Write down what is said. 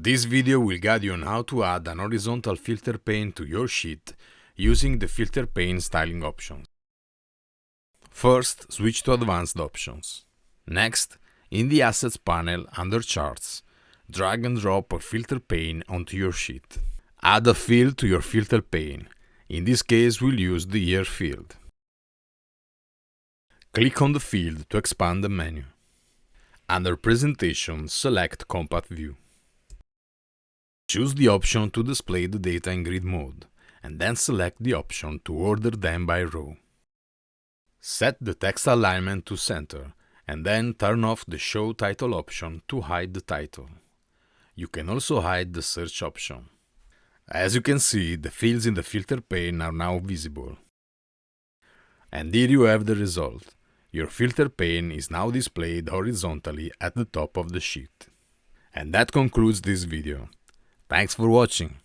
This video will guide you on how to add an horizontal filter pane to your sheet using the filter pane styling options. First, switch to Advanced Options. Next, in the Assets panel under Charts, drag and drop a filter pane onto your sheet. Add a field to your filter pane. In this case, we'll use the Year field. Click on the field to expand the menu. Under Presentation, select Compact View. Choose the option to display the data in grid mode, and then select the option to order them by row. Set the text alignment to center, and then turn off the Show Title option to hide the title. You can also hide the search option. As you can see, the fields in the filter pane are now visible. And here you have the result. Your filter pane is now displayed horizontally at the top of the sheet. And that concludes this video. Thanks for watching.